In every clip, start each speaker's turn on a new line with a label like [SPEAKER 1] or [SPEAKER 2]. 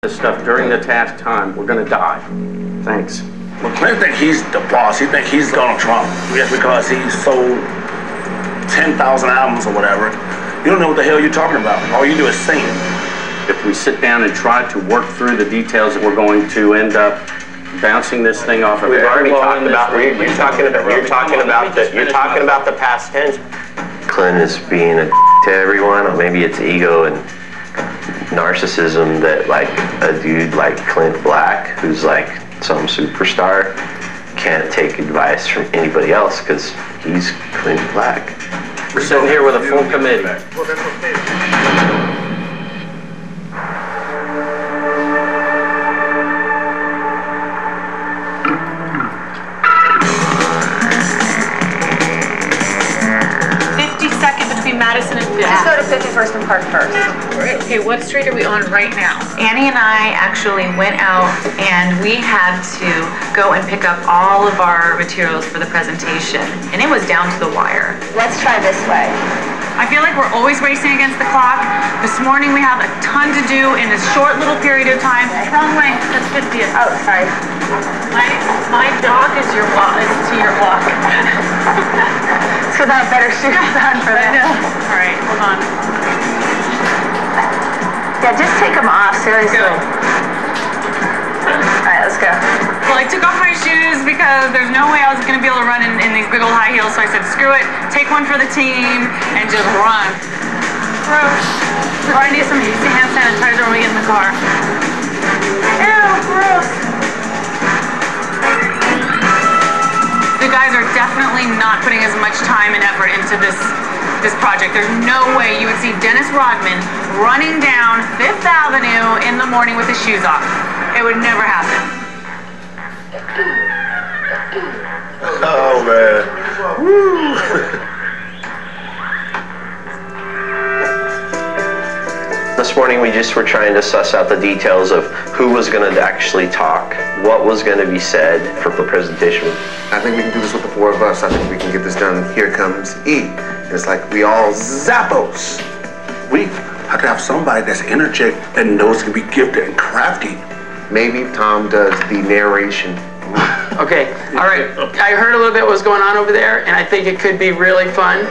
[SPEAKER 1] this stuff during the task time, we're going to die. Thanks.
[SPEAKER 2] Well, Clint thinks he's the boss. He thinks he's Donald Trump. Just because he sold 10,000 albums or whatever. You don't know what the hell you're talking about. All you do is sing.
[SPEAKER 1] If we sit down and try to work through the details, we're going to end up bouncing this thing off of.
[SPEAKER 3] We've already talked about. You're talking about the past tense.
[SPEAKER 4] Clint is being a to everyone, or maybe it's ego and narcissism that like a dude like Clint Black, who's like some superstar, can't take advice from anybody else because he's Clint Black.
[SPEAKER 1] We're sitting here with a full committee.
[SPEAKER 2] Well, that's okay.
[SPEAKER 5] 52nd between Madison and Fifth.
[SPEAKER 6] Just go to 51st and Park first.
[SPEAKER 5] Okay, what street are we on right now?
[SPEAKER 6] Annie and I actually went out and we had to go and pick up all of our materials for the presentation. And it was down to the wire. Let's try this way.
[SPEAKER 5] I feel like we're always racing against the clock. This morning we have a ton to do in a short little period of time. Wrong way, that's 50th.
[SPEAKER 6] Oh, sorry.
[SPEAKER 5] My dog is your walk, is to your walk.
[SPEAKER 6] It's because I have better shoes on for that.
[SPEAKER 5] All right, hold on.
[SPEAKER 6] Yeah, just take them off, seriously.
[SPEAKER 5] Go.
[SPEAKER 6] All right, let's go.
[SPEAKER 5] Well, I took off my shoes because there's no way I was going to be able to run in these big old high heels, so I said, screw it, take one for the team, and just run. Gross. We're going to need some hand sanitizer when we get in the car. Ew, gross. The guys are definitely not putting as much time and effort into this project. There's no way you would see Dennis Rodman running down Fifth Avenue in the morning with his shoes off. It would never happen.
[SPEAKER 2] Oh, man. Woo.
[SPEAKER 4] This morning we just were trying to suss out the details of who was going to actually talk, what was going to be said for the presentation.
[SPEAKER 7] I think we can do this with the four of us. I think we can get this done. Here comes E. And it's like we all Zappos.
[SPEAKER 2] We have to have somebody that's energetic that knows to be gifted and crafty.
[SPEAKER 7] Maybe Tom does the narration.
[SPEAKER 8] Okay, all right. I heard a little bit what was going on over there, and I think it could be really fun.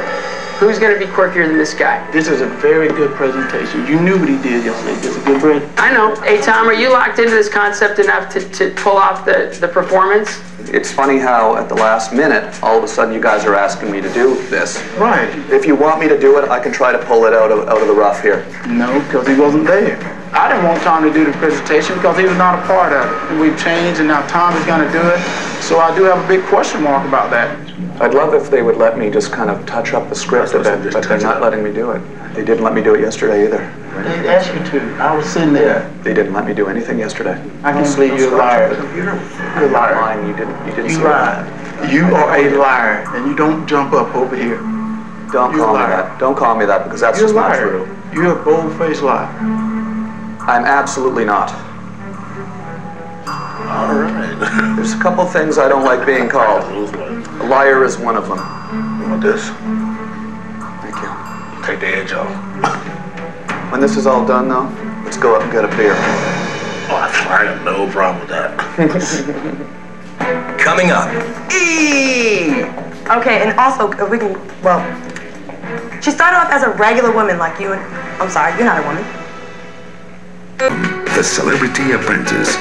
[SPEAKER 8] Who's going to be quirkier than this guy?
[SPEAKER 9] This is a very good presentation. You knew what he did yesterday. It's a good break.
[SPEAKER 8] I know. Hey, Tom, are you locked into this concept enough to pull off the performance?
[SPEAKER 10] It's funny how at the last minute, all of a sudden you guys are asking me to do this.
[SPEAKER 9] Right.
[SPEAKER 10] If you want me to do it, I can try to pull it out of the rough here.
[SPEAKER 9] No, because he wasn't there. I didn't want Tom to do the presentation because he was not a part of it. And we've changed, and now Tom is going to do it. So I do have a big question mark about that.
[SPEAKER 10] I'd love if they would let me just kind of touch up the script a bit, but they're not letting me do it. They didn't let me do it yesterday either.
[SPEAKER 9] They asked you to. I was sitting there.
[SPEAKER 10] They didn't let me do anything yesterday.
[SPEAKER 9] I can believe you're a liar. You're a liar.
[SPEAKER 10] Lying. You didn't
[SPEAKER 9] You lied. You are a liar, and you don't jump up over here.
[SPEAKER 10] Don't call me that. Don't call me that because that's
[SPEAKER 9] You're
[SPEAKER 10] just
[SPEAKER 9] a
[SPEAKER 10] not
[SPEAKER 9] liar.
[SPEAKER 10] true.
[SPEAKER 9] You're a bold-faced liar.
[SPEAKER 10] I'm absolutely not.
[SPEAKER 2] All right.
[SPEAKER 10] There's a couple things I don't like being called. A liar is one of them.
[SPEAKER 2] You want this?
[SPEAKER 10] Thank you.
[SPEAKER 2] Take the edge off.
[SPEAKER 10] When this is all done, though, let's go up and get a beer.
[SPEAKER 2] Oh, I have no problem with that.
[SPEAKER 11] Coming up.
[SPEAKER 6] E! Okay, and also, we can, well, she started off as a regular woman like you, and I'm sorry, you're not a woman.
[SPEAKER 11] The Celebrity Apprentice.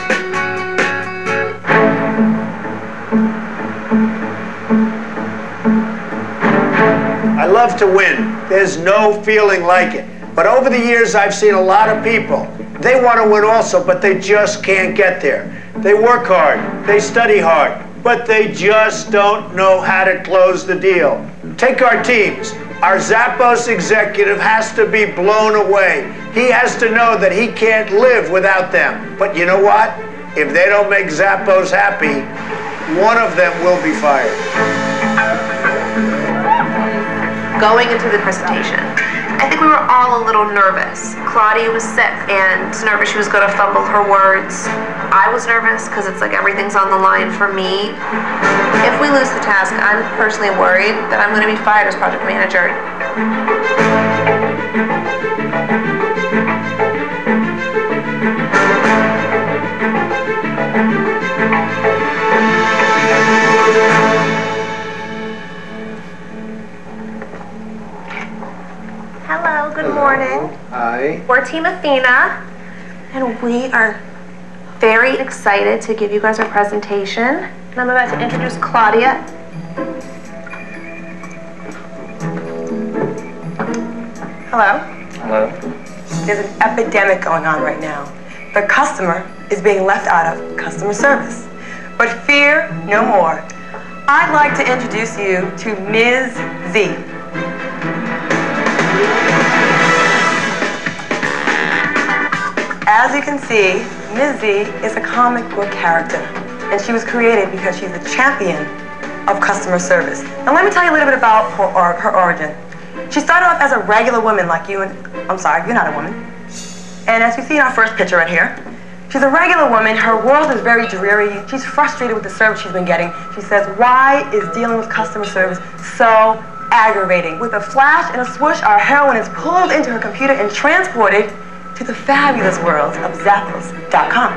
[SPEAKER 12] I love to win. There's no feeling like it. But over the years, I've seen a lot of people. They want to win also, but they just can't get there. They work hard, they study hard, but they just don't know how to close the deal. Take our teams. Our Zappos executive has to be blown away. He has to know that he can't live without them. But you know what? If they don't make Zappos happy, one of them will be fired.
[SPEAKER 6] Going into the presentation, I think we were all a little nervous. Claudia was sick and nervous she was going to fumble her words. I was nervous because it's like everything's on the line for me. If we lose the task, I'm personally worried that I'm going to be fired as project manager. morning.
[SPEAKER 12] Hi.
[SPEAKER 6] We're Team Athena, and we are very excited to give you guys our presentation. And I'm about to introduce Claudia.
[SPEAKER 11] Hello.
[SPEAKER 10] Hello.
[SPEAKER 11] There's an epidemic going on right now. The customer is being left out of customer service. But fear no more. I'd like to introduce you to Ms. Z. As you can see, Ms. Z is a comic book character, and she was created because she's a champion of customer service. Now let me tell you a little bit about her origin. She started off as a regular woman like you and, I'm sorry, you're not a woman. And as you see in our first picture right here, she's a regular woman. Her world is very dreary. She's frustrated with the service she's been getting. She says, why is dealing with customer service so aggravating? With a flash and a swoosh, our heroine is pulled into her computer and transported to the fabulous world of Zappos.com.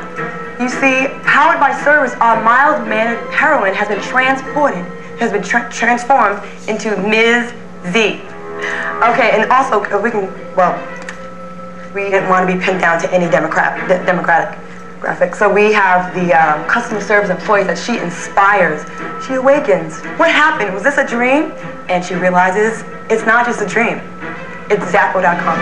[SPEAKER 11] You see, powered by service, our mild-mannered heroine has been transformed into Ms. Z. Okay, and also we didn't want to be pinned down to any democratic graphic. So we have the customer service employee that she inspires. She awakens. What happened? Was this a dream? And she realizes it's not just a dream. It's Zappo.com.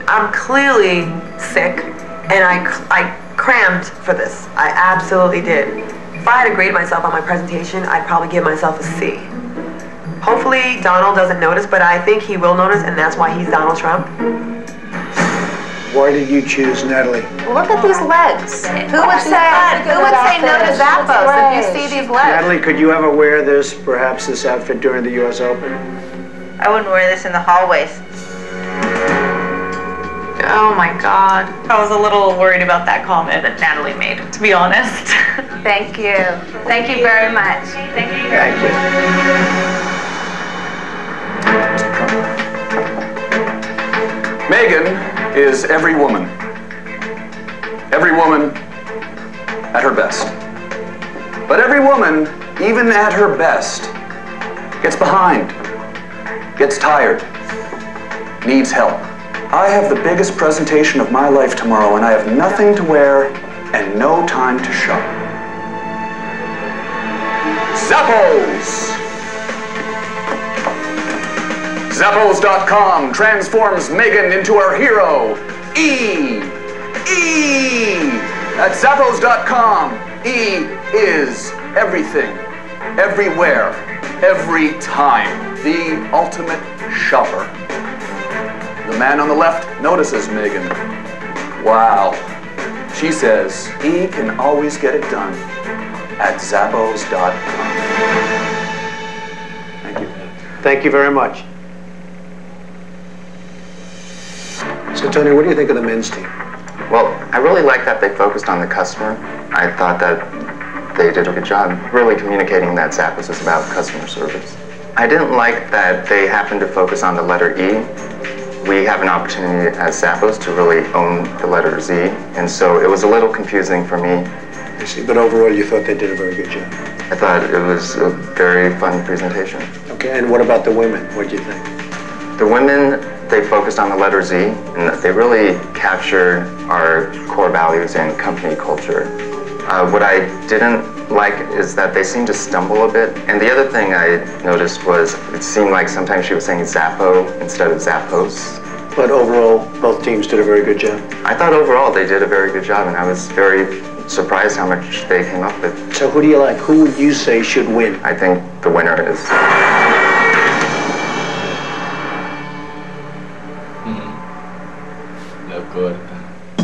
[SPEAKER 13] I'm clearly sick, and I crammed for this. I absolutely did. If I had to grade myself on my presentation, I'd probably give myself a C. Hopefully Donald doesn't notice, but I think he will notice, and that's why he's Donald Trump.
[SPEAKER 12] Why did you choose Natalie?
[SPEAKER 6] Look at these legs. Who would say no to Zappos if you see these legs?
[SPEAKER 12] Natalie, could you ever wear perhaps this outfit during the U.S. Open?
[SPEAKER 14] I wouldn't wear this in the hallways.
[SPEAKER 5] Oh my God. I was a little worried about that comment that Natalie made, to be honest.
[SPEAKER 6] Thank you. Thank you very much.
[SPEAKER 5] Thank you.
[SPEAKER 12] Thank you.
[SPEAKER 10] Megan is every woman. Every woman at her best. But every woman, even at her best, gets behind, gets tired, needs help. I have the biggest presentation of my life tomorrow, and I have nothing to wear and no time to shop. Zappos! Zappos.com transforms Megan into her hero, E! At Zappos.com, E is everything, everywhere, every time. The ultimate shopper. The man on the left notices Megan. Wow. She says he can always get it done at Zappos.com. Thank you.
[SPEAKER 12] Thank you very much. So, Tony, what do you think of the men's team?
[SPEAKER 15] Well, I really like that they focused on the customer. I thought that they did a good job really communicating that Zappos is about customer service. I didn't like that they happened to focus on the letter E. We have an opportunity as Zappos to really own the letter Z, and so it was a little confusing for me.
[SPEAKER 12] I see, but overall you thought they did a very good job.
[SPEAKER 15] I thought it was a very fun presentation.
[SPEAKER 12] Okay, and what about the women? What do you think?
[SPEAKER 15] The women, they focused on the letter Z, and they really captured our core values and company culture. What I didn't like is that they seemed to stumble a bit. And the other thing I noticed was it seemed like sometimes she was saying Zappo instead of Zappos.
[SPEAKER 12] But overall, both teams did a very good job.
[SPEAKER 15] I thought overall they did a very good job, and I was very surprised how much they came up with.
[SPEAKER 12] So who do you like? Who would you say should win?
[SPEAKER 15] I think the winner is...
[SPEAKER 16] No good.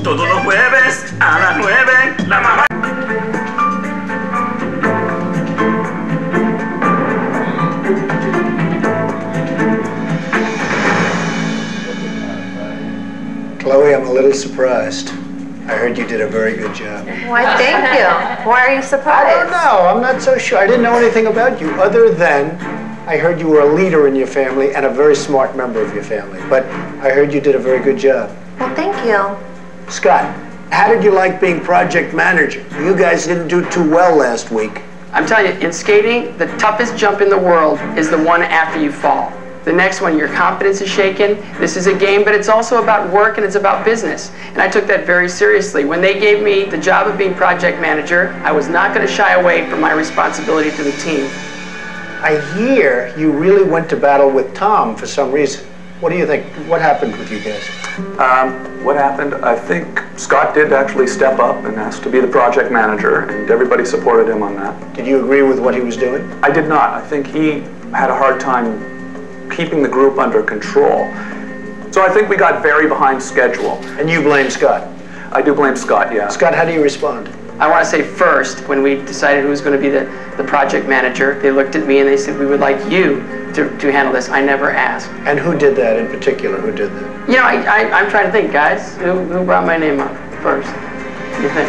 [SPEAKER 2] Todos los jueves a las 9, la mamá.
[SPEAKER 12] Chloe, I'm a little surprised. I heard you did a very good job.
[SPEAKER 6] Why, thank you. Why are you surprised?
[SPEAKER 12] I don't know. I'm not so sure. I didn't know anything about you other than I heard you were a leader in your family and a very smart member of your family. But I heard you did a very good job.
[SPEAKER 6] Well, thank you.
[SPEAKER 12] Scott, how did you like being project manager? You guys didn't do too well last week.
[SPEAKER 8] I'm telling you, in skating, the toughest jump in the world is the one after you fall. The next one, your confidence is shaken. This is a game, but it's also about work and it's about business. And I took that very seriously. When they gave me the job of being project manager, I was not going to shy away from my responsibility to the team.
[SPEAKER 12] I hear you really went to battle with Tom for some reason. What do you think? What happened with you guys?
[SPEAKER 10] What happened, I think Scott did actually step up and ask to be the project manager, and everybody supported him on that.
[SPEAKER 12] Did you agree with what he was doing?
[SPEAKER 10] I did not. I think he had a hard time keeping the group under control. So I think we got very behind schedule.
[SPEAKER 12] And you blame Scott?
[SPEAKER 10] I do blame Scott, yeah.
[SPEAKER 12] Scott, how do you respond?
[SPEAKER 8] I want to say first, when we decided who was going to be the project manager, they looked at me and they said, we would like you to handle this. I never asked.
[SPEAKER 12] And who did that in particular? Who did that?
[SPEAKER 8] You know, I'm trying to think, guys. Who brought my name up first? What do you think?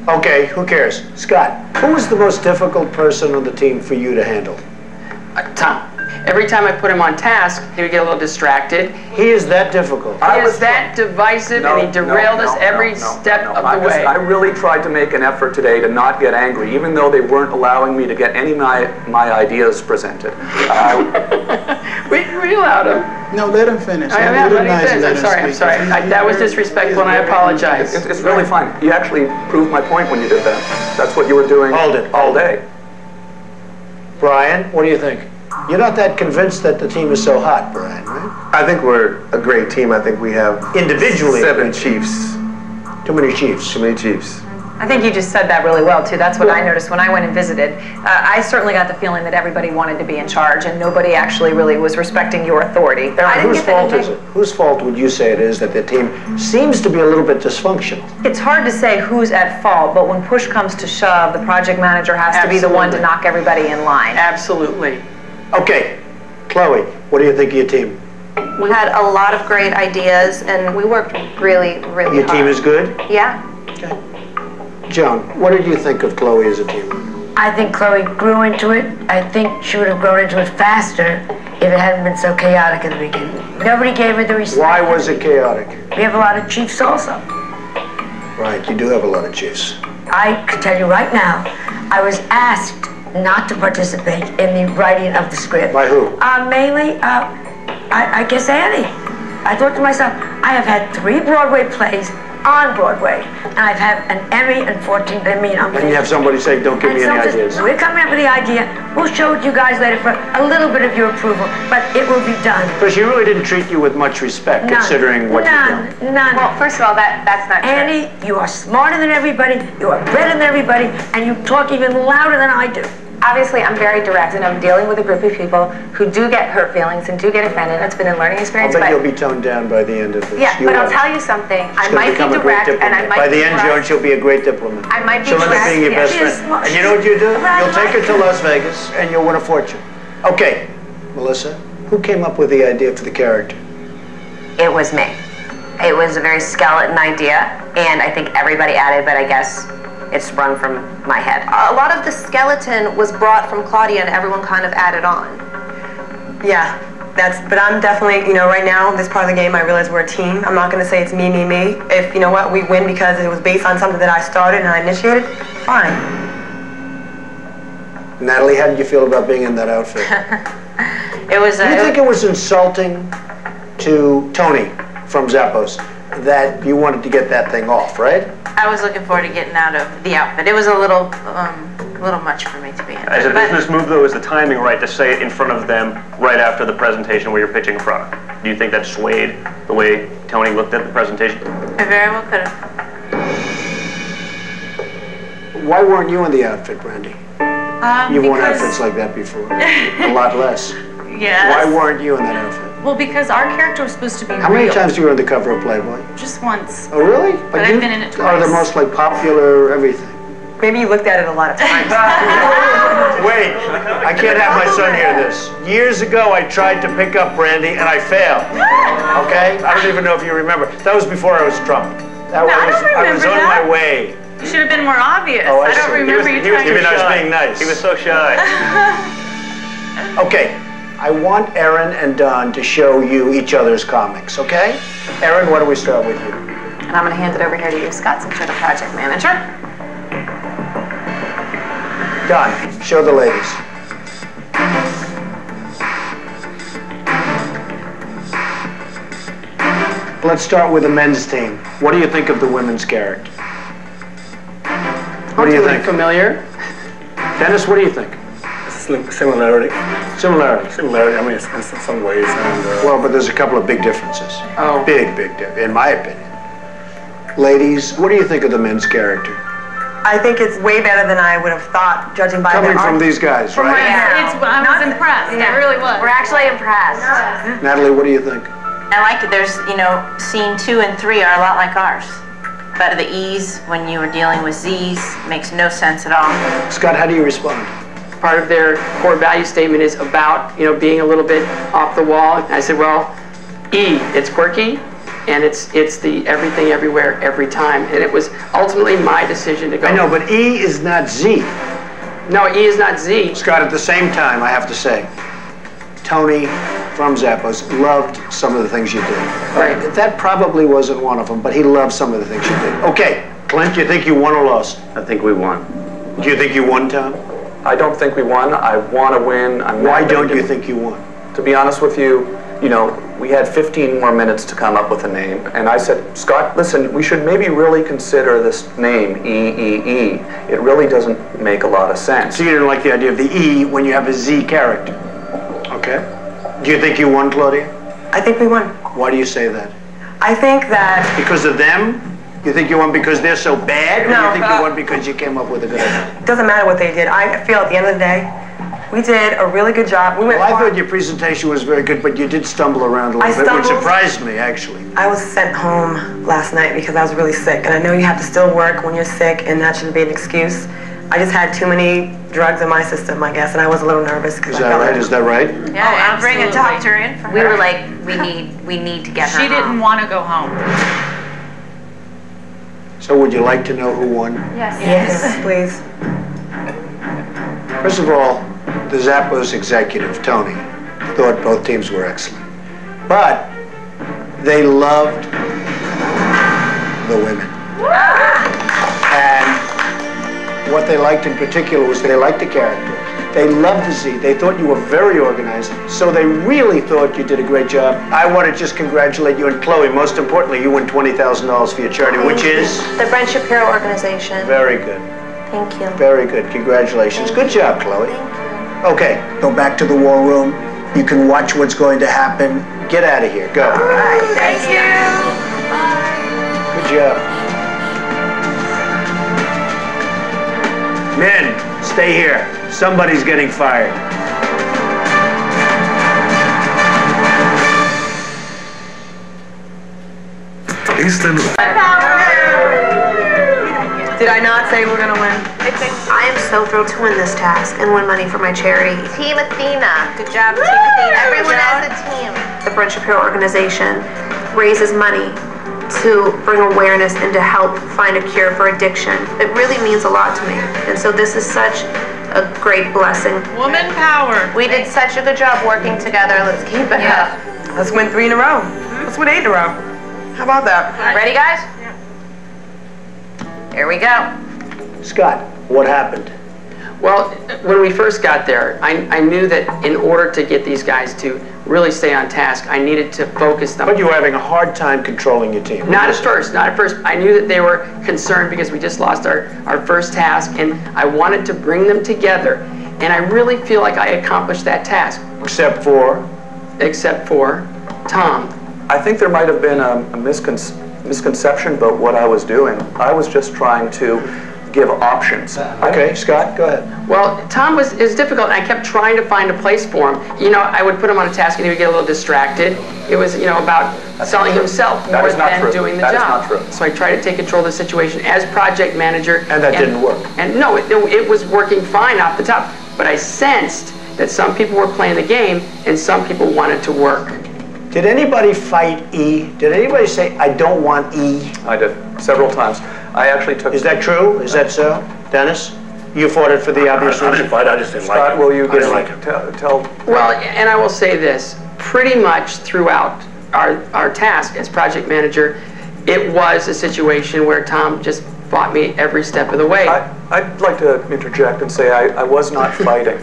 [SPEAKER 12] Okay, who cares? Scott, who was the most difficult person on the team for you to handle?
[SPEAKER 8] Tom. Every time I put him on task, he would get a little distracted.
[SPEAKER 12] He is that difficult.
[SPEAKER 8] He is that divisive, and he derailed us every step of the way.
[SPEAKER 10] I really tried to make an effort today to not get angry, even though they weren't allowing me to get any of my ideas presented.
[SPEAKER 8] We allowed him.
[SPEAKER 9] No, let him finish.
[SPEAKER 8] Let him finish. I'm sorry. That was disrespectful, and I apologize.
[SPEAKER 10] It's really fine. You actually proved my point when you did that. That's what you were doing all day.
[SPEAKER 12] Brian, what do you think? You're not that convinced that the team is so hot, Brian, right?
[SPEAKER 7] I think we're a great team. I think we have
[SPEAKER 12] individually
[SPEAKER 7] 7 Chiefs.
[SPEAKER 12] Too many Chiefs.
[SPEAKER 7] Too many Chiefs.
[SPEAKER 16] I think you just said that really well, too. That's what I noticed when I went and visited. I certainly got the feeling that everybody wanted to be in charge, and nobody actually really was respecting your authority.
[SPEAKER 12] Whose fault is it? Whose fault would you say it is that the team seems to be a little bit dysfunctional?
[SPEAKER 16] It's hard to say who's at fault, but when push comes to shove, the project manager has to be the one to knock everybody in line.
[SPEAKER 8] Absolutely.
[SPEAKER 12] Okay, Chloe, what do you think of your team?
[SPEAKER 6] We had a lot of great ideas, and we worked really, really
[SPEAKER 12] Your
[SPEAKER 6] hard.
[SPEAKER 12] team is good?
[SPEAKER 6] Yeah.
[SPEAKER 12] Okay. Joan, what did you think of Chloe as a team?
[SPEAKER 17] I think Chloe grew into it. I think she would have grown into it faster if it hadn't been so chaotic at the beginning. Nobody gave her the respect.
[SPEAKER 12] Why was it chaotic?
[SPEAKER 17] We have a lot of chiefs also.
[SPEAKER 12] Right, you do have a lot of chiefs.
[SPEAKER 17] I can tell you right now, I was asked not to participate in the writing of the script.
[SPEAKER 12] By who?
[SPEAKER 17] Mainly, I guess Annie. I thought to myself, I have had 3 Broadway plays on Broadway, and I've had an Emmy and 14 Emmy nominations.
[SPEAKER 12] And you have somebody say, don't give me any ideas.
[SPEAKER 17] We're coming up with the idea. We'll show it to you guys later for a little bit of your approval, but it will be done.
[SPEAKER 12] Because she really didn't treat you with much respect, considering what you've done.
[SPEAKER 17] None.
[SPEAKER 16] Well, first of all, that's not true.
[SPEAKER 17] Annie, you are smarter than everybody, you are better than everybody, and you talk even louder than I do.
[SPEAKER 16] Obviously, I'm very direct, and I'm dealing with a group of people who do get hurt feelings and do get offended. It's been a learning experience.
[SPEAKER 12] I'll bet you'll be toned down by the end of this.
[SPEAKER 16] Yeah, but I'll tell you something. I might be direct, and I might
[SPEAKER 12] by the end, Joan, she'll be a great diplomat.
[SPEAKER 16] I might be
[SPEAKER 12] she'll end up being your best friend. And you know what you do? You'll take her to Las Vegas, and you'll win a fortune. Okay, Melissa, who came up with the idea for the character?
[SPEAKER 18] It was me. It was a very skeleton idea, and I think everybody added, but I guess it sprung from my head.
[SPEAKER 6] A lot of the skeleton was brought from Claudia, and everyone kind of added on.
[SPEAKER 13] Yeah, but I'm definitely, right now, this part of the game, I realize we're a team. I'm not going to say it's me. If, you know what, we win because it was based on something that I started and I initiated, fine.
[SPEAKER 12] Natalie, how did you feel about being in that outfit?
[SPEAKER 14] It was.
[SPEAKER 12] Do you think it was insulting to Tony from Zappos that you wanted to get that thing off, right?
[SPEAKER 14] I was looking forward to getting out of the outfit. It was a little much for me to be in.
[SPEAKER 19] As a business move, though, is the timing right to say it in front of them right after the presentation where you're pitching a product? Do you think that swayed the way Tony looked at the presentation?
[SPEAKER 14] I very well could have.
[SPEAKER 12] Why weren't you in the outfit, Brandy? You've worn outfits like that before. A lot less.
[SPEAKER 5] Yes.
[SPEAKER 12] Why weren't you in that outfit?
[SPEAKER 5] Well, because our character was supposed to be
[SPEAKER 12] How
[SPEAKER 5] real.
[SPEAKER 12] many times were you on the cover of Playboy?
[SPEAKER 5] Just once.
[SPEAKER 12] Oh, really?
[SPEAKER 5] But I've been in it
[SPEAKER 12] Are
[SPEAKER 5] twice.
[SPEAKER 12] the most popular everything?
[SPEAKER 13] Maybe you looked at it a lot of times.
[SPEAKER 12] Wait, I can't have my son hear this. Years ago, I tried to pick up Brandy and I failed. Okay? I don't even know if you remember. That was before I was drunk. I was on my way.
[SPEAKER 5] You should have been more obvious.
[SPEAKER 12] Oh,
[SPEAKER 5] I don't remember you trying to.
[SPEAKER 12] Even I was being nice.
[SPEAKER 19] He was so shy.
[SPEAKER 12] Okay, I want Erin and Don to show you each other's comics, okay? Erin, why don't we start with you?
[SPEAKER 16] And I'm going to hand it over here to you, Scott, since you're the project manager.
[SPEAKER 12] Don, show the ladies. Let's start with the men's team. What do you think of the women's character? What do you think?
[SPEAKER 8] Familiar.
[SPEAKER 12] Dennis, what do you think?
[SPEAKER 2] Similarity.
[SPEAKER 12] Similarity.
[SPEAKER 2] Similarity, I mean, in some ways. And,
[SPEAKER 12] well, but there's a couple of big differences.
[SPEAKER 8] Oh.
[SPEAKER 12] Big difference, in my opinion. Ladies, what do you think of the men's character?
[SPEAKER 11] I think it's way better than I would have thought, judging by
[SPEAKER 12] Coming
[SPEAKER 11] their
[SPEAKER 12] from
[SPEAKER 11] art.
[SPEAKER 12] these guys, right?
[SPEAKER 5] I was impressed. I really was.
[SPEAKER 18] We're actually impressed.
[SPEAKER 12] Natalie, what do you think?
[SPEAKER 14] I like it. There's, scene 2 and 3 are a lot like ours. But the E's, when you were dealing with Z's, makes no sense at all.
[SPEAKER 12] Scott, how do you respond?
[SPEAKER 8] Part of their core value statement is about, being a little bit off the wall. And I said, well, E, it's quirky, and it's the everything, everywhere, every time. And it was ultimately my decision to go.
[SPEAKER 12] I know, but E is not Z.
[SPEAKER 8] No, E is not Z.
[SPEAKER 12] Scott, at the same time, I have to say, Tony from Zappos loved some of the things you did.
[SPEAKER 8] Right.
[SPEAKER 12] That probably wasn't one of them, but he loved some of the things you did. Okay, Clint, do you think you won or lost?
[SPEAKER 1] I think we won.
[SPEAKER 12] Do you think you won, Tom?
[SPEAKER 10] I don't think we won. I want to win.
[SPEAKER 12] Why don't you think you won?
[SPEAKER 10] To be honest with you, we had 15 more minutes to come up with a name, and I said, Scott, listen, we should maybe really consider this name, E. It really doesn't make a lot of sense.
[SPEAKER 12] So you didn't like the idea of the E when you have a Z character? Okay. Do you think you won, Claudia?
[SPEAKER 11] I think we won.
[SPEAKER 12] Why do you say that?
[SPEAKER 11] I think that...
[SPEAKER 12] Because of them? You think you won because they're so bad, or
[SPEAKER 11] No,
[SPEAKER 12] you think you won because you came up with a good idea?
[SPEAKER 11] It doesn't matter what they did. I feel at the end of the day, we did a really good job. We went
[SPEAKER 12] Well, I
[SPEAKER 11] far.
[SPEAKER 12] thought your presentation was very good, but you did stumble around a little bit, which surprised me, actually.
[SPEAKER 11] I was sent home last night because I was really sick, and I know you have to still work when you're sick, and that shouldn't be an excuse. I just had too many drugs in my system, I guess, and I was a little nervous.
[SPEAKER 12] Is that right? Is that right?
[SPEAKER 5] Yeah, and bring a doctor in for her.
[SPEAKER 18] We were like, we need to get her
[SPEAKER 5] She
[SPEAKER 18] home.
[SPEAKER 5] didn't want to go home.
[SPEAKER 12] So would you like to know who won?
[SPEAKER 11] Yes, please.
[SPEAKER 12] First of all, the Zappos executive, Tony, thought both teams were excellent. But they loved the women. And what they liked in particular was they liked the character. They loved the Z. They thought you were very organized, so they really thought you did a great job. I want to just congratulate you, and Chloe, most importantly, you won $20,000 for your charity, which is?
[SPEAKER 6] The Brent Shapiro Organization.
[SPEAKER 12] Very good.
[SPEAKER 6] Thank you.
[SPEAKER 12] Very good. Congratulations. Good job, Chloe. Okay, go back to the war room. You can watch what's going to happen. Get out of here. Go.
[SPEAKER 6] All right. Thank you.
[SPEAKER 12] Good job. Men, stay here. Somebody's getting fired.
[SPEAKER 11] Did I not say we're gonna win?
[SPEAKER 6] I am so thrilled to win this task and win money for my charity. Team Athena. Good job, Team Athena. Everyone as a team. The Brent Shapiro Organization raises money to bring awareness and to help find a cure for addiction. It really means a lot to me. And so this is such a great blessing.
[SPEAKER 5] Woman power.
[SPEAKER 6] We did such a good job working together. Let's keep it up.
[SPEAKER 11] Let's win 3 in a row. Let's win 8 in a row. How about that?
[SPEAKER 18] Ready, guys? Here we go.
[SPEAKER 12] Scott, what happened?
[SPEAKER 8] Well, when we first got there, I knew that in order to get these guys to really stay on task, I needed to focus them.
[SPEAKER 12] But you were having a hard time controlling your team.
[SPEAKER 8] Not at first, not at first. I knew that they were concerned because we just lost our first task, and I wanted to bring them together. And I really feel like I accomplished that task.
[SPEAKER 12] Except for?
[SPEAKER 8] Except for Tom.
[SPEAKER 10] I think there might have been a misconception about what I was doing. I was just trying to give options.
[SPEAKER 12] Okay, Scott, go ahead.
[SPEAKER 8] Well, Tom is difficult, and I kept trying to find a place for him. I would put him on a task, and he would get a little distracted. It was, about selling himself more than doing the job.
[SPEAKER 10] That is not true.
[SPEAKER 8] So I tried to take control of the situation as project manager.
[SPEAKER 12] And that didn't work.
[SPEAKER 8] And no, it was working fine off the top. But I sensed that some people were playing the game, and some people wanted to work.
[SPEAKER 12] Did anybody fight E? Did anybody say, I don't want E?
[SPEAKER 10] I did, several times. I actually took...
[SPEAKER 12] Is that true? Is that so? Dennis? You fought it for the obvious reason?
[SPEAKER 2] I didn't fight, I just didn't like it.
[SPEAKER 10] Scott, will you
[SPEAKER 2] I didn't like it.
[SPEAKER 10] tell...
[SPEAKER 8] Well, and I will say this, pretty much throughout our task as project manager, it was a situation where Tom just fought me every step of the way.
[SPEAKER 10] I'd like to interject and say I was not fighting.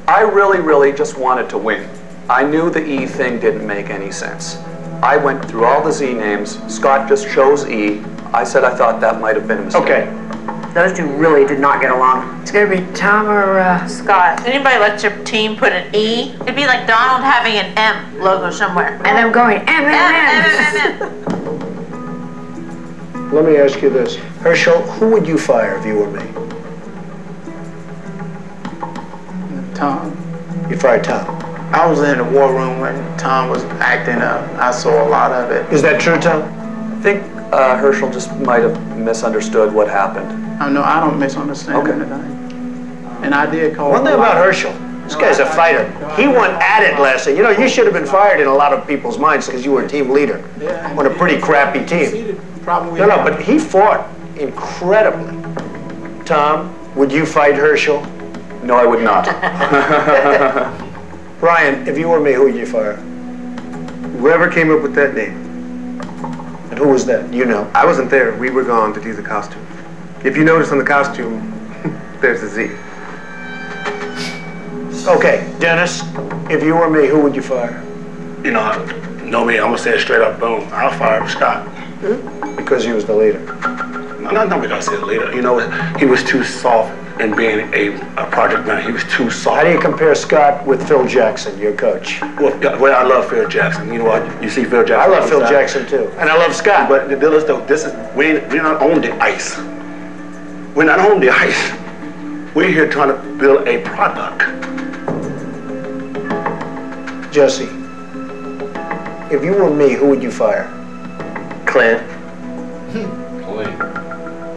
[SPEAKER 10] I really just wanted to win. I knew the E thing didn't make any sense. I went through all the Z names. Scott just chose E. I said I thought that might have been a mistake.
[SPEAKER 17] Okay. Those two really did not get along. It's gonna be Tom or
[SPEAKER 14] Scott. Anybody let your team put an E? It'd be like Donald having an M logo somewhere.
[SPEAKER 17] And I'm going M.
[SPEAKER 12] Let me ask you this. Herschel, who would you fire if you were me?
[SPEAKER 9] Tom.
[SPEAKER 12] You fired Tom.
[SPEAKER 9] I was in the war room when Tom was acting up. I saw a lot of it.
[SPEAKER 12] Is that true, Tom?
[SPEAKER 10] I think Herschel just might have misunderstood what happened.
[SPEAKER 9] No, I don't misunderstand anything. And I did call.
[SPEAKER 12] One thing about Herschel, this guy's a fighter. He went at it last night. You know, you should have been fired in a lot of people's minds because you were a team leader on a pretty crappy team.
[SPEAKER 9] Probably.
[SPEAKER 12] No, but he fought incredibly. Tom, would you fight Herschel?
[SPEAKER 10] No, I would not.
[SPEAKER 12] Brian, if you were me, who would you fire?
[SPEAKER 7] Whoever came up with that name.
[SPEAKER 12] And who was that? You know.
[SPEAKER 7] I wasn't there. We were gone to do the costume. If you notice on the costume, there's a Z.
[SPEAKER 12] Okay, Dennis, if you were me, who would you fire?
[SPEAKER 2] You know me, I'm gonna say it straight up, boom. I'll fire Scott.
[SPEAKER 12] Because he was the leader.
[SPEAKER 2] No, not because he's the leader. You know, he was too soft in being a project manager. He was too soft.
[SPEAKER 12] How do you compare Scott with Phil Jackson, your coach?
[SPEAKER 2] Well, I love Phil Jackson. You know what? You see Phil Jackson.
[SPEAKER 12] I love Phil Jackson too, and I love Scott.
[SPEAKER 2] But this is we're not on the ice. We're not on the ice. We're here trying to build a product.
[SPEAKER 12] Jesse, if you were me, who would you fire?
[SPEAKER 4] Clint.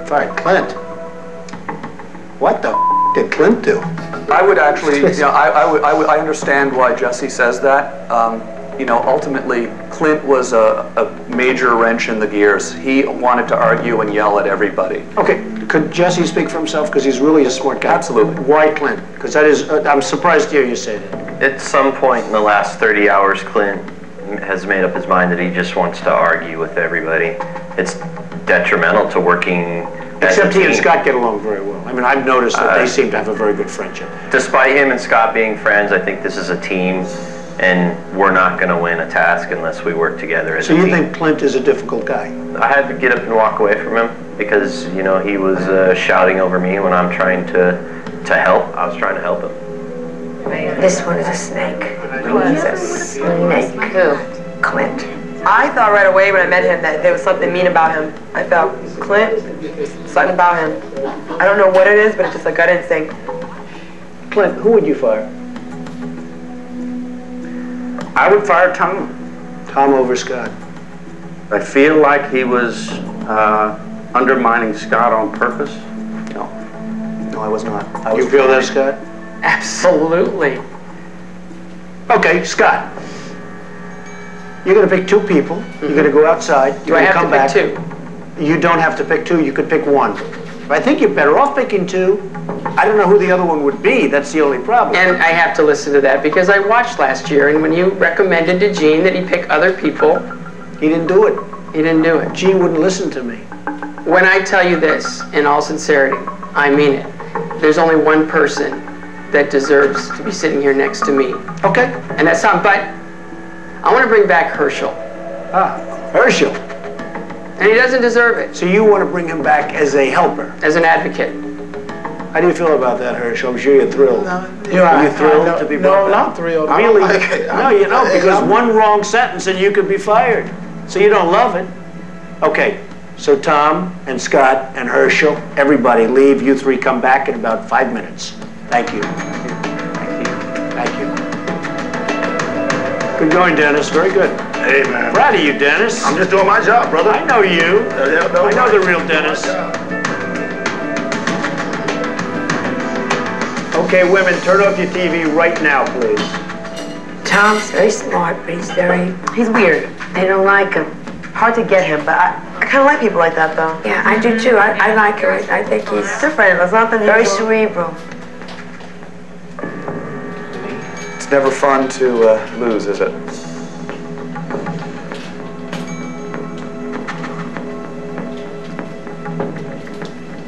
[SPEAKER 12] Fired Clint. What the did Clint do?
[SPEAKER 10] I would actually, I understand why Jesse says that. Ultimately, Clint was a major wrench in the gears. He wanted to argue and yell at everybody.
[SPEAKER 12] Okay, could Jesse speak for himself? Because he's really a smart guy.
[SPEAKER 10] Absolutely.
[SPEAKER 12] Why Clint? Because that is, I'm surprised to hear you say that.
[SPEAKER 4] At some point in the last 30 hours, Clint has made up his mind that he just wants to argue with everybody. It's detrimental to working as a
[SPEAKER 12] Except he and
[SPEAKER 4] team.
[SPEAKER 12] Scott get along very well. I mean, I've noticed that they seem to have a very good friendship.
[SPEAKER 4] Despite him and Scott being friends, I think this is a team, and we're not going to win a task unless we work together as
[SPEAKER 12] So
[SPEAKER 4] a
[SPEAKER 12] you
[SPEAKER 4] team.
[SPEAKER 12] think Clint is a difficult guy?
[SPEAKER 4] I had to get up and walk away from him because, he was shouting over me when I'm trying to help. I was trying to help him.
[SPEAKER 17] This one is a snake. He's a snake.
[SPEAKER 14] Who?
[SPEAKER 17] Clint.
[SPEAKER 11] I thought right away when I met him that there was something mean about him. I felt Clint, something about him. I don't know what it is, but it's just a gut instinct.
[SPEAKER 12] Clint, who would you fire?
[SPEAKER 1] I would fire Tom.
[SPEAKER 12] Tom over Scott.
[SPEAKER 1] I feel like he was undermining Scott on purpose.
[SPEAKER 10] No, I was not.
[SPEAKER 12] You feel that, Scott?
[SPEAKER 8] Absolutely.
[SPEAKER 12] Okay, Scott. You're going to pick two people. You're going to go outside.
[SPEAKER 8] Do I have to pick two?
[SPEAKER 12] You don't have to pick two. You could pick one. But I think you're better off picking two. I don't know who the other one would be. That's the only problem.
[SPEAKER 8] And I have to listen to that because I watched last year, and when you recommended to Gene that he pick other people,
[SPEAKER 12] he didn't do it.
[SPEAKER 8] He didn't do it.
[SPEAKER 12] Gene wouldn't listen to me.
[SPEAKER 8] When I tell you this, in all sincerity, I mean it. There's only one person that deserves to be sitting here next to me.
[SPEAKER 12] Okay.
[SPEAKER 8] And that's Tom, but I want to bring back Herschel.
[SPEAKER 12] Herschel.
[SPEAKER 8] And he doesn't deserve it.
[SPEAKER 12] So you want to bring him back as a helper?
[SPEAKER 8] As an advocate.
[SPEAKER 12] How do you feel about that, Herschel? I'm sure you're thrilled. Are you thrilled to be brought back?
[SPEAKER 9] Not thrilled.
[SPEAKER 12] Really? Because one wrong sentence and you could be fired. So you don't love it. Okay, so Tom and Scott and Herschel, everybody leave. You three come back in about 5 minutes. Thank you. Thank you. Good going, Dennis. Very good.
[SPEAKER 2] Hey, man.
[SPEAKER 12] Proud of you, Dennis.
[SPEAKER 2] I'm just doing my job, brother.
[SPEAKER 12] I know you. I know the real Dennis. Okay, women, turn off your TV right now, please.
[SPEAKER 17] Tom's very smart, but
[SPEAKER 11] He's weird.
[SPEAKER 17] they don't like him.
[SPEAKER 11] Hard to get him, but I kind of like people like that, though.
[SPEAKER 17] Yeah, I do too. I like him. I think he's
[SPEAKER 11] different. It's nothing
[SPEAKER 17] very
[SPEAKER 11] usual.
[SPEAKER 17] cerebral.
[SPEAKER 10] It's never fun to lose, is it?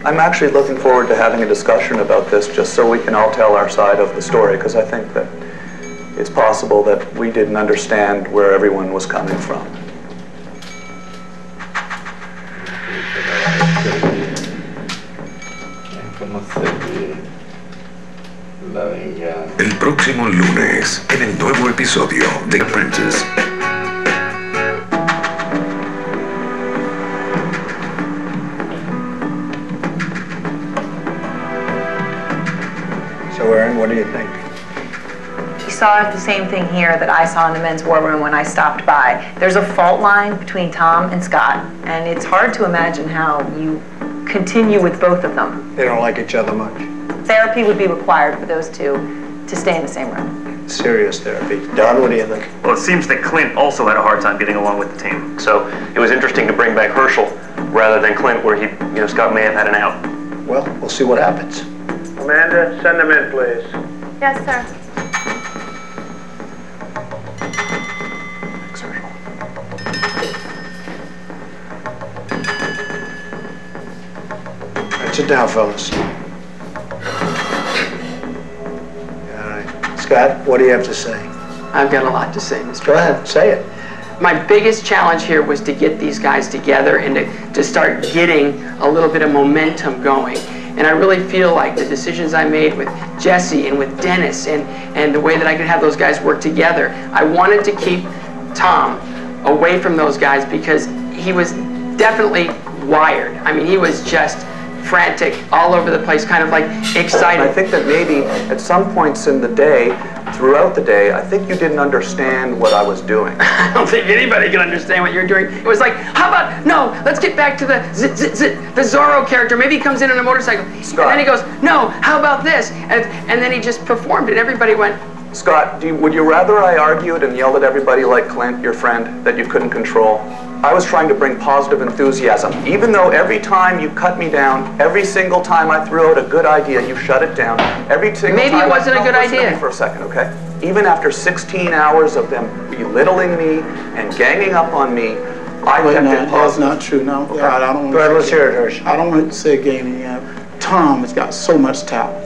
[SPEAKER 10] I'm actually looking forward to having a discussion about this just so we can all tell our side of the story, because I think that it's possible that we didn't understand where everyone was coming from.
[SPEAKER 20] El próximo lunes, en el nuevo episodio de The Apprentice.
[SPEAKER 12] So, Aaron, what do you think?
[SPEAKER 16] You saw the same thing here that I saw in the men's war room when I stopped by. There's a fault line between Tom and Scott, and it's hard to imagine how you continue with both of them.
[SPEAKER 12] They don't like each other much.
[SPEAKER 16] Therapy would be required for those two to stay in the same room.
[SPEAKER 12] Serious therapy. Don, what do you think?
[SPEAKER 19] Well, it seems that Clint also had a hard time getting along with the team. So it was interesting to bring back Herschel rather than Clint, where Scott may have had an out.
[SPEAKER 12] Well, we'll see what happens. Amanda, send them in, please.
[SPEAKER 6] Yes, sir.
[SPEAKER 12] All right, sit down, fellas. All right. Scott, what do you have to say?
[SPEAKER 8] I've got a lot to say, Mr.
[SPEAKER 12] Go ahead, say it.
[SPEAKER 8] My biggest challenge here was to get these guys together and to start getting a little bit of momentum going. And I really feel like the decisions I made with Jesse and with Dennis and the way that I could have those guys work together, I wanted to keep Tom away from those guys because he was definitely wired. I mean, he was just frantic, all over the place, kind of like excited.
[SPEAKER 10] I think that maybe at some points in the day, throughout the day, I think you didn't understand what I was doing.
[SPEAKER 8] I don't think anybody can understand what you're doing. It was like, how about, no, let's get back to the Zorro character. Maybe he comes in on a motorcycle.
[SPEAKER 10] Scott.
[SPEAKER 8] And then he goes, no, how about this? And then he just performed and everybody went,
[SPEAKER 10] Scott, would you rather I argued and yelled at everybody like Clint, your friend, that you couldn't control? I was trying to bring positive enthusiasm. Even though every time you cut me down, every single time I threw out a good idea, you shut it down. Every single
[SPEAKER 8] maybe
[SPEAKER 10] time
[SPEAKER 8] it wasn't a good
[SPEAKER 10] listen to
[SPEAKER 8] idea.
[SPEAKER 10] me for a second, okay? Even after 16 hours of them belittling me and ganging up on me, I kept it
[SPEAKER 9] That's
[SPEAKER 10] positive.
[SPEAKER 9] not true. No,
[SPEAKER 10] Okay.
[SPEAKER 9] I don't.
[SPEAKER 12] Go ahead, let's hear it, Herschel.
[SPEAKER 9] I don't want to say gaming. Tom has got so much talent,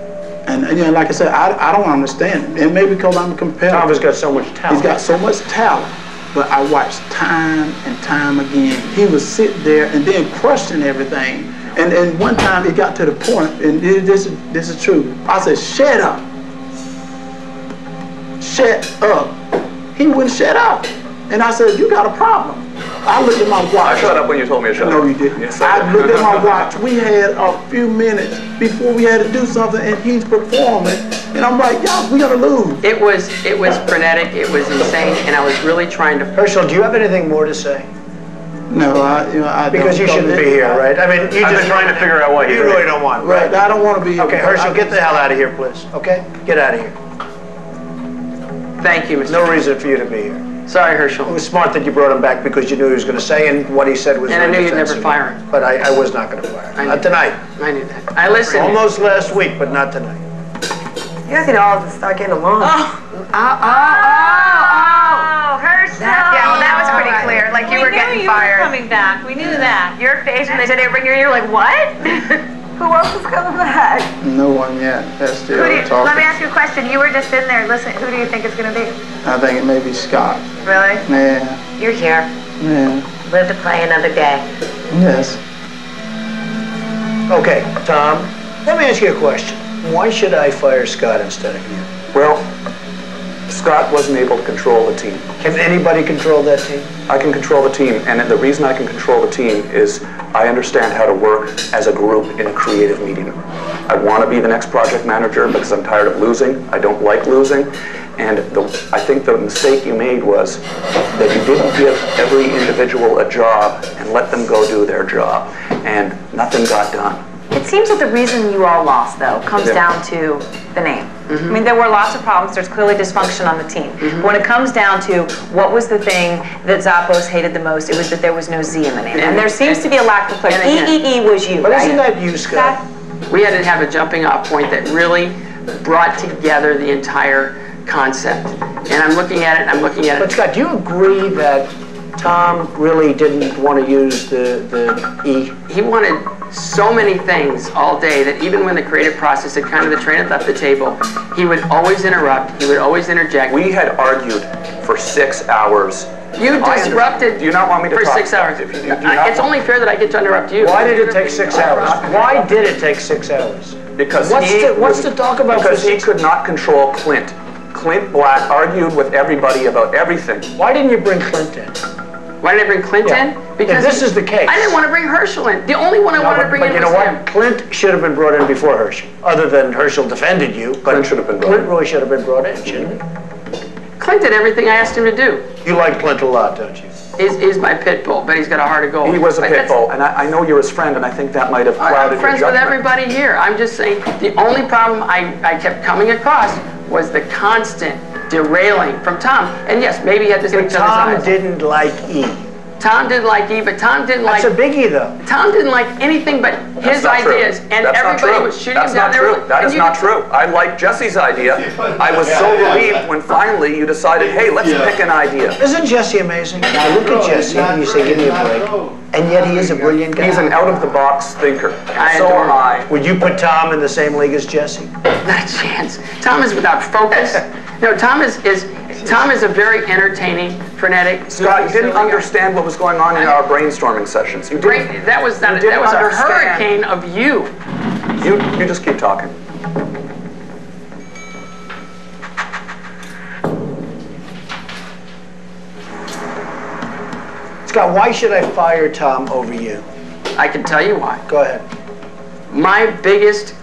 [SPEAKER 9] and like I said, I don't understand. And maybe because I'm a competitor.
[SPEAKER 12] Tom has got so much talent.
[SPEAKER 9] He's got so much talent. But I watched time and time again. He would sit there and then question everything. And one time it got to the point, and this is true. I said, "Shut up, shut up." He wouldn't shut up, and I said, "You got a problem." I looked at my watch.
[SPEAKER 10] I shut up when you told me to shut up.
[SPEAKER 9] No, you didn't.
[SPEAKER 10] Yes,
[SPEAKER 9] I looked at my watch. We had a few minutes before we had to do something, and he's performing. And I'm like, y'all, we gotta lose.
[SPEAKER 8] it was frenetic, it was insane, and I was really trying to...
[SPEAKER 12] Herschel, do you have anything more to say?
[SPEAKER 9] No, I
[SPEAKER 12] Because
[SPEAKER 9] don't.
[SPEAKER 12] you shouldn't be here, right? I mean, you
[SPEAKER 19] I've
[SPEAKER 12] just
[SPEAKER 19] been trying to figure out why
[SPEAKER 12] you
[SPEAKER 19] you're
[SPEAKER 12] really
[SPEAKER 19] here.
[SPEAKER 12] don't want,
[SPEAKER 9] Right, I don't want to be here.
[SPEAKER 12] Okay, Herschel, get the hell out of here, please. Okay, get out of here.
[SPEAKER 8] Thank you, Mr.
[SPEAKER 12] No reason for you to be here.
[SPEAKER 8] Sorry, Herschel.
[SPEAKER 12] It was smart that you brought him back because you knew he was going to say, and what he said was.
[SPEAKER 8] And I
[SPEAKER 12] very
[SPEAKER 8] knew you'd never
[SPEAKER 12] defensive.
[SPEAKER 8] fire him.
[SPEAKER 12] But I was not going to fire him.
[SPEAKER 8] I
[SPEAKER 12] Not
[SPEAKER 8] knew.
[SPEAKER 12] tonight.
[SPEAKER 8] I knew that. I listened.
[SPEAKER 12] Almost last week, but not tonight.
[SPEAKER 13] You guys need to all start getting along.
[SPEAKER 6] Herschel. Yeah, well, that was pretty clear. Like you were getting fired.
[SPEAKER 14] coming back. We knew that.
[SPEAKER 6] Your face when they said they were bringing you, you're like, what?
[SPEAKER 13] Who else is coming back?
[SPEAKER 9] No one yet. They're still talking.
[SPEAKER 6] Let me ask you a question. You were just in there listening. Who do you think it's going to be?
[SPEAKER 9] I think it may be Scott.
[SPEAKER 6] Really?
[SPEAKER 9] Yeah,
[SPEAKER 18] You're here.
[SPEAKER 9] yeah,
[SPEAKER 18] Live to play another day.
[SPEAKER 9] yes.
[SPEAKER 12] Okay, Tom, let me ask you a question. Why should I fire Scott instead of you?
[SPEAKER 10] Well, Scott wasn't able to control the team.
[SPEAKER 12] Can anybody control that team?
[SPEAKER 10] I can control the team, and the reason I can control the team is I understand how to work as a group in a creative medium. I want to be the next project manager because I'm tired of losing. I don't like losing. And I think the mistake you made was that you didn't give every individual a job and let them go do their job. And nothing got done.
[SPEAKER 16] It seems that the reason you all lost, though, comes
[SPEAKER 10] Yeah.
[SPEAKER 16] down to the name. I mean, there were lots of problems. There's clearly dysfunction on the team. But when it comes down to what was the thing that Zappos hated the most, it was that there was no Z in the name. And there seems to be a lack of clarity. EEE was you,
[SPEAKER 12] But
[SPEAKER 16] right?
[SPEAKER 12] isn't that you, Scott?
[SPEAKER 8] We had to have a jumping off point that really brought together the entire concept. And I'm looking at it, and I'm looking at
[SPEAKER 12] But
[SPEAKER 8] it.
[SPEAKER 12] Scott, do you agree that Tom really didn't want to use the E?
[SPEAKER 8] He wanted so many things all day that even when the creative process had kind of the train had left the table, he would always interrupt, he would always interject.
[SPEAKER 10] We had argued for 6 hours
[SPEAKER 8] You disrupted
[SPEAKER 10] Do you not want me to
[SPEAKER 8] for
[SPEAKER 10] talk
[SPEAKER 8] 6 hours.
[SPEAKER 10] If you do not
[SPEAKER 8] It's only fair that I get to interrupt you.
[SPEAKER 12] Why did it take 6 hours? Why did it take 6 hours?
[SPEAKER 10] Because
[SPEAKER 12] what's to talk about?
[SPEAKER 10] Because he could not control Clint. Clint Black argued with everybody about everything.
[SPEAKER 12] Why didn't you bring Clint in?
[SPEAKER 8] Why did I bring Clint in?
[SPEAKER 12] Because if this is the case.
[SPEAKER 8] I didn't want to bring Herschel in. The only one I wanted to bring in was him.
[SPEAKER 12] But you know what? Clint should have been brought in before Herschel. Other than Herschel defended you. But
[SPEAKER 10] Clint should have been brought in.
[SPEAKER 12] Clint really should have been brought in, shouldn't he?
[SPEAKER 8] Clint did everything I asked him to do.
[SPEAKER 12] You like Clint a lot, don't you?
[SPEAKER 8] He's my pit bull, but he's got a heart of gold.
[SPEAKER 10] He was a pit bull, and I know you're his friend, and I think that might have clouded
[SPEAKER 8] I'm friends
[SPEAKER 10] your
[SPEAKER 8] with
[SPEAKER 10] judgment.
[SPEAKER 8] everybody here. I'm just saying the only problem I kept coming across was the constant derailing from Tom. And yes, maybe he had this in each other's eyes.
[SPEAKER 12] Tom didn't like E.
[SPEAKER 8] Tom didn't like E, but Tom didn't like...
[SPEAKER 12] That's a biggie, though.
[SPEAKER 8] Tom didn't like anything but his ideas, and everybody was shooting him down there.
[SPEAKER 10] That is not true. I like Jesse's idea. I was so relieved when finally you decided, hey, let's pick an idea.
[SPEAKER 12] Isn't Jesse amazing? I look at Jesse and you say, give me a break. And yet he is a brilliant guy.
[SPEAKER 10] He's an out-of-the-box thinker. So am I.
[SPEAKER 12] Would you put Tom in the same league as Jesse?
[SPEAKER 8] Not a chance. Tom is without focus. No, Tom is a very entertaining, frenetic.
[SPEAKER 10] Scott, you didn't understand what was going on in our brainstorming sessions. You didn't.
[SPEAKER 8] That was a hurricane of you.
[SPEAKER 10] You just keep talking.
[SPEAKER 12] Scott, why should I fire Tom over you?
[SPEAKER 8] I can tell you why.
[SPEAKER 12] Go ahead.
[SPEAKER 8] My biggest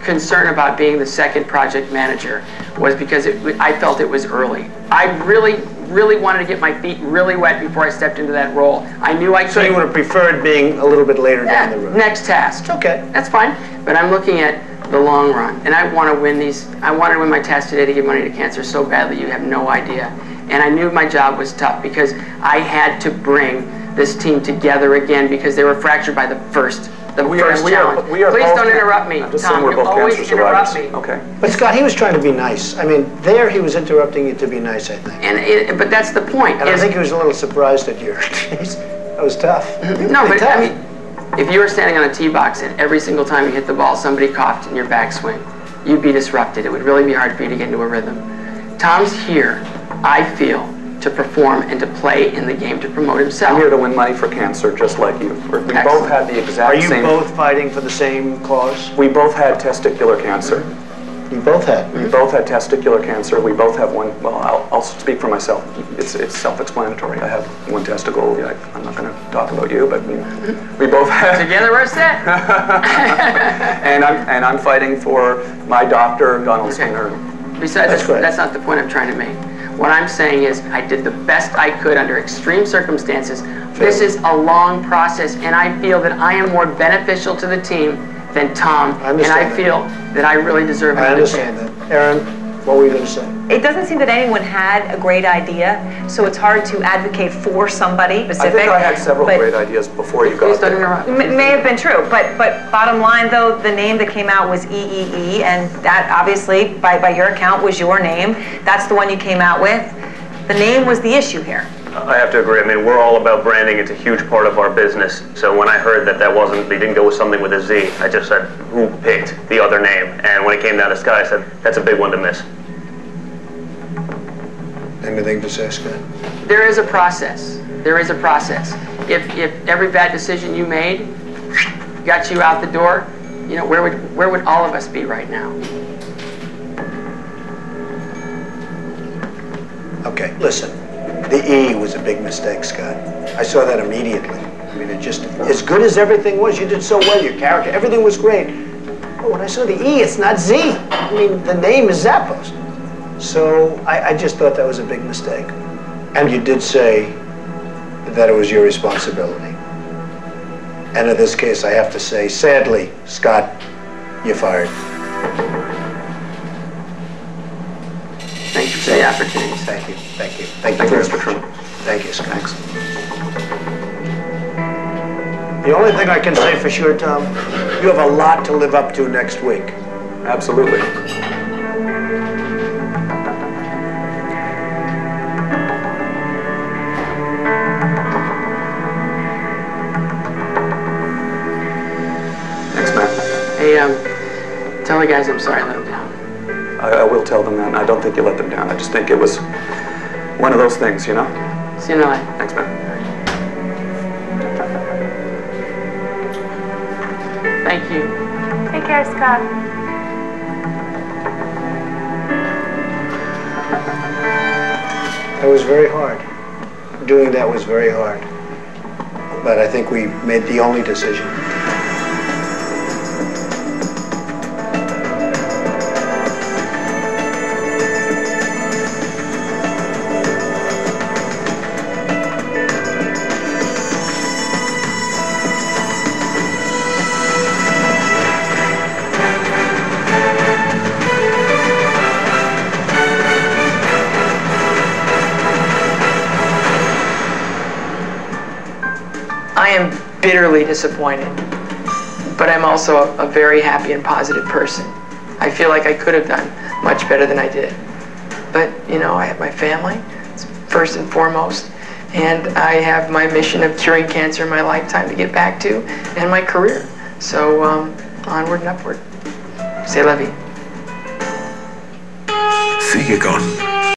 [SPEAKER 8] concern about being the second project manager was because I felt it was early. I really wanted to get my feet really wet before I stepped into that role. I knew I could.
[SPEAKER 12] So you would have preferred being a little bit later down the road?
[SPEAKER 8] Next task.
[SPEAKER 12] Okay.
[SPEAKER 8] That's fine. But I'm looking at the long run, and I want to win these. I wanted to win my task today to give money to cancer so badly you have no idea. And I knew my job was tough because I had to bring this team together again because they were fractured by the first challenge. Please don't interrupt me, Tom. You always interrupt me.
[SPEAKER 10] Okay.
[SPEAKER 12] But Scott, he was trying to be nice. I mean, there he was interrupting you to be nice, I think.
[SPEAKER 8] But that's the point.
[SPEAKER 12] And I think he was a little surprised at your. That was tough.
[SPEAKER 8] No, but I mean, if you were standing on a tee box and every single time you hit the ball, somebody coughed in your backswing, you'd be disrupted. It would really be hard for you to get into a rhythm. Tom's here, I feel, to perform and to play in the game to promote himself.
[SPEAKER 10] I'm here to win money for cancer, just like you. We both had the exact same...
[SPEAKER 12] Are you both fighting for the same cause?
[SPEAKER 10] We both had testicular cancer.
[SPEAKER 12] You both had?
[SPEAKER 10] We both had testicular cancer. We both have one... Well, I'll speak for myself. It's self-explanatory. I have one testicle. I'm not going to talk about you, but we both have...
[SPEAKER 8] Together we're set.
[SPEAKER 10] and I'm fighting for my doctor, Donald Skinner.
[SPEAKER 8] Besides, that's not the point I'm trying to make. What I'm saying is I did the best I could under extreme circumstances. This is a long process, and I feel that I am more beneficial to the team than Tom, and I feel that I really deserve
[SPEAKER 12] I understand that. Aaron, what were you going to say?
[SPEAKER 16] It doesn't seem that anyone had a great idea, so it's hard to advocate for somebody specific.
[SPEAKER 10] I think I had several great ideas before you got there.
[SPEAKER 16] May have been true, but bottom line though, the name that came out was EEE, and that obviously, by your account, was your name. That's the one you came out with. The name was the issue here.
[SPEAKER 19] I have to agree. I mean, we're all about branding. It's a huge part of our business. So when I heard that they didn't go with something with a Z, I just said, who picked the other name? And when it came down to Scott, I said, that's a big one to miss.
[SPEAKER 12] Anything to say, Scott?
[SPEAKER 8] There is a process. There is a process. If every bad decision you made got you out the door, where would all of us be right now?
[SPEAKER 12] Okay, listen. The E was a big mistake, Scott. I saw that immediately. I mean, it just, as good as everything was, you did so well, your character, everything was great. But when I saw the E, it's not Z. I mean, the name is Zappos. So I just thought that was a big mistake. And you did say that it was your responsibility. And in this case, I have to say, sadly, Scott, you're fired.
[SPEAKER 8] Thank you for the opportunity.
[SPEAKER 12] Thank you. Thank you. Thank you, Mr. Truman. Thank you, Scott. Thanks. The only thing I can say for sure, Tom, you have a lot to live up to next week.
[SPEAKER 10] Absolutely. Thanks, man.
[SPEAKER 8] Hey, tell the guys I'm sorry I let them down.
[SPEAKER 10] I will tell them that, and I don't think you let them down. I just think it was one of those things, you know?
[SPEAKER 8] See you in LA.
[SPEAKER 10] Thanks, man.
[SPEAKER 8] Thank you.
[SPEAKER 6] Take care, Scott.
[SPEAKER 12] It was very hard. Doing that was very hard. But I think we made the only decision.
[SPEAKER 8] I am bitterly disappointed, but I'm also a very happy and positive person. I feel like I could have done much better than I did. But, you know, I have my family, first and foremost, and I have my mission of curing cancer in my lifetime to get back to, and my career. So, onward and upward. C'est la vie.
[SPEAKER 20] Sigue con